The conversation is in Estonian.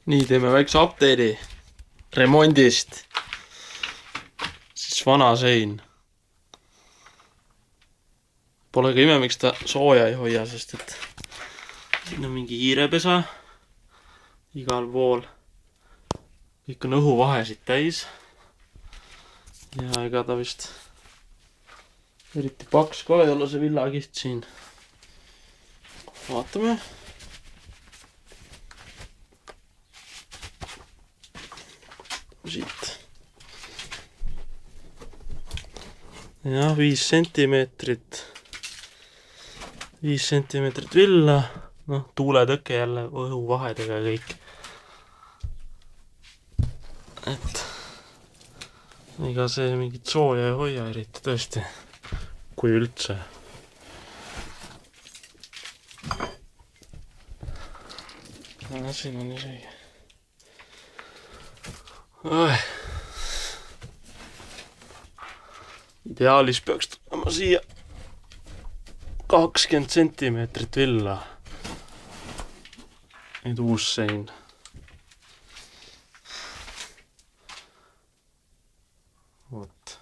Nii teeme väikse update'i remondist. Siis vana sein. Pole ka ime, miks ta sooja ei hoia, sest et siin on mingi hiirepesa igal pool. Kõik on õhuvahesid täis. Ja ega ta vist eriti paks ka ei ole see villakiht siin. Vaatame. Siit. Ja 5 sentimeetrit. 5 sentimeetrit villa. Noh, tuuletõke jälle õhuvahedega kõik. Et ega see mingit sooja ei hoia eriti tõesti. Kui üldse. Siin on isegi. Ideaalis peaks tulema siia 20 sentimeetrit villa. Nüüd uus sein. Vot.